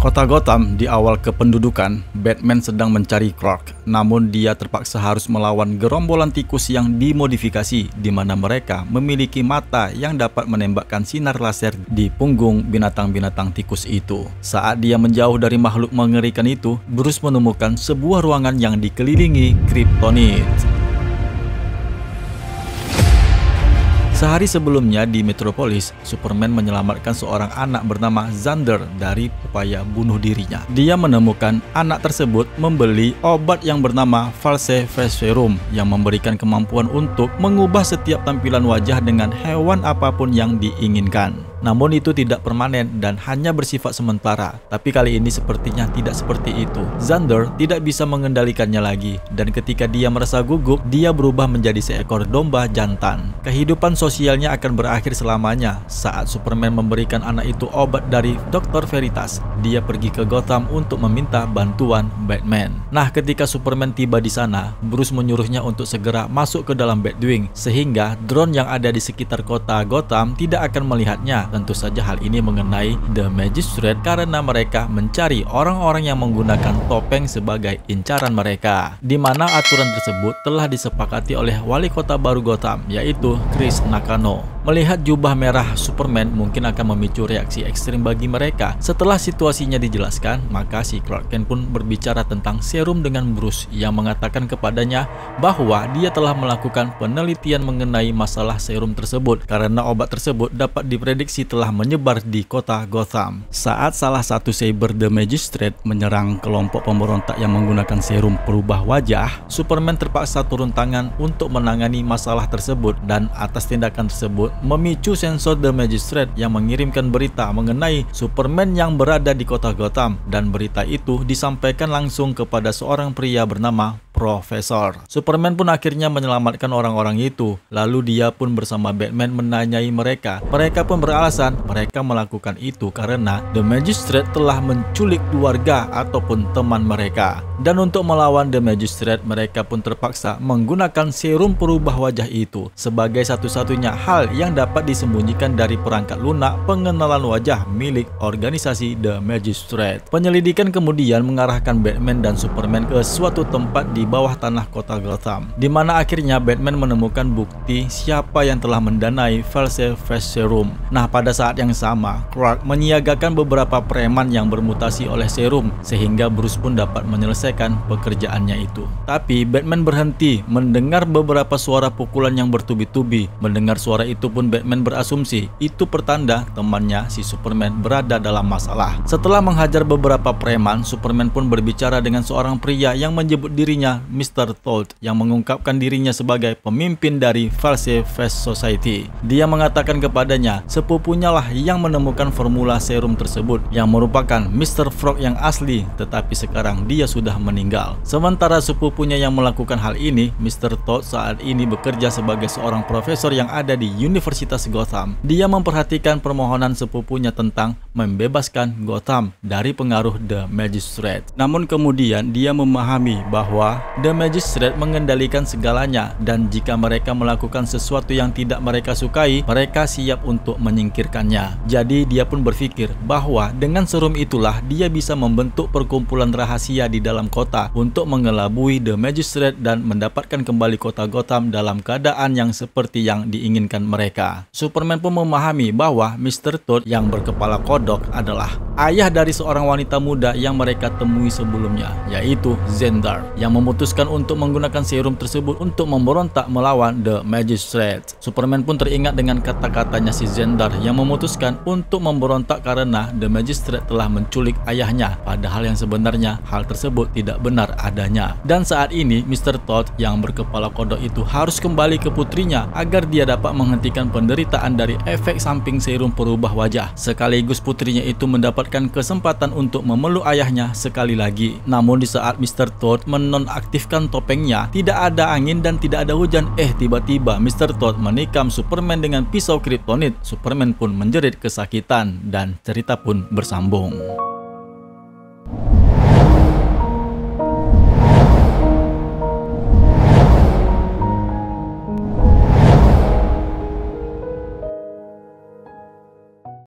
Kota Gotham di awal kependudukan, Batman sedang mencari Clark. Namun dia terpaksa harus melawan gerombolan tikus yang dimodifikasi, di mana mereka memiliki mata yang dapat menembakkan sinar laser di punggung binatang-binatang tikus itu. Saat dia menjauh dari makhluk mengerikan itu, Bruce menemukan sebuah ruangan yang dikelilingi Kryptonite. Sehari sebelumnya di Metropolis, Superman menyelamatkan seorang anak bernama Xander dari upaya bunuh dirinya. Dia menemukan anak tersebut membeli obat yang bernama False Face Serum yang memberikan kemampuan untuk mengubah setiap tampilan wajah dengan hewan apapun yang diinginkan. Namun itu tidak permanen dan hanya bersifat sementara. Tapi kali ini sepertinya tidak seperti itu. Xander tidak bisa mengendalikannya lagi, dan ketika dia merasa gugup, dia berubah menjadi seekor domba jantan. Kehidupan sosialnya akan berakhir selamanya saat Superman memberikan anak itu obat dari Dr. Veritas. Dia pergi ke Gotham untuk meminta bantuan Batman. Nah, ketika Superman tiba di sana, Bruce menyuruhnya untuk segera masuk ke dalam Batwing sehingga drone yang ada di sekitar kota Gotham tidak akan melihatnya. Tentu saja hal ini mengenai The Magistrate karena mereka mencari orang-orang yang menggunakan topeng sebagai incaran mereka, di mana aturan tersebut telah disepakati oleh wali kota baru Gotham, yaitu Chris Nakano. Melihat jubah merah Superman mungkin akan memicu reaksi ekstrim bagi mereka. Setelah situasinya dijelaskan, maka si Clark Kent pun berbicara tentang serum dengan Bruce yang mengatakan kepadanya bahwa dia telah melakukan penelitian mengenai masalah serum tersebut karena obat tersebut dapat diprediksi telah menyebar di kota Gotham. Saat salah satu cyber The Magistrate menyerang kelompok pemberontak yang menggunakan serum perubah wajah, Superman terpaksa turun tangan untuk menangani masalah tersebut, dan atas tindakan tersebut memicu sensor The Magistrate yang mengirimkan berita mengenai Superman yang berada di kota Gotham, dan berita itu disampaikan langsung kepada seorang pria bernama Profesor. Superman pun akhirnya menyelamatkan orang-orang itu. Lalu dia pun bersama Batman menanyai mereka. Mereka pun beralasan mereka melakukan itu karena The Magistrate telah menculik keluarga ataupun teman mereka. Dan untuk melawan The Magistrate, mereka pun terpaksa menggunakan serum perubah wajah itu sebagai satu-satunya hal yang dapat disembunyikan dari perangkat lunak pengenalan wajah milik organisasi The Magistrate. Penyelidikan kemudian mengarahkan Batman dan Superman ke suatu tempat di bawah tanah kota Gotham, di mana akhirnya Batman menemukan bukti siapa yang telah mendanai False Face Serum. Nah, pada saat yang sama, Clark menyiagakan beberapa preman yang bermutasi oleh serum sehingga Bruce pun dapat menyelesaikan pekerjaannya itu. Tapi Batman berhenti mendengar beberapa suara pukulan yang bertubi-tubi. Mendengar suara itu pun Batman berasumsi itu pertanda temannya si Superman berada dalam masalah. Setelah menghajar beberapa preman, Superman pun berbicara dengan seorang pria yang menyebut dirinya Mr. Todd yang mengungkapkan dirinya sebagai pemimpin dari False Face Society. Dia mengatakan kepadanya sepupunya lah yang menemukan formula serum tersebut yang merupakan Mr. Frog yang asli, tetapi sekarang dia sudah meninggal. Sementara sepupunya yang melakukan hal ini, Mr. Todd saat ini bekerja sebagai seorang profesor yang ada di Universitas Gotham. Dia memperhatikan permohonan sepupunya tentang membebaskan Gotham dari pengaruh The Magistrate. Namun kemudian dia memahami bahwa The Magistrate mengendalikan segalanya, dan jika mereka melakukan sesuatu yang tidak mereka sukai, mereka siap untuk menyingkirkannya. Jadi dia pun berpikir bahwa dengan serum itulah dia bisa membentuk perkumpulan rahasia di dalam kota untuk mengelabui The Magistrate dan mendapatkan kembali kota Gotham dalam keadaan yang seperti yang diinginkan mereka. Superman pun memahami bahwa Mr. Todd yang berkepala kodok adalah ayah dari seorang wanita muda yang mereka temui sebelumnya, yaitu Xander, yang memutuskan untuk menggunakan serum tersebut untuk memberontak melawan The Magistrate. Superman pun teringat dengan kata-katanya si Xander yang memutuskan untuk memberontak karena The Magistrate telah menculik ayahnya, padahal yang sebenarnya hal tersebut tidak benar adanya. Dan saat ini Mr. Todd yang berkepala kodok itu harus kembali ke putrinya agar dia dapat menghentikan penderitaan dari efek samping serum perubah wajah, sekaligus putrinya itu mendapatkan kesempatan untuk memeluk ayahnya sekali lagi. Namun di saat Mr. Todd menonaktifkan topengnya, tidak ada angin dan tidak ada hujan. Tiba-tiba Mr. Todd menikam Superman dengan pisau Kryptonite. Superman pun menjerit kesakitan dan cerita pun bersambung.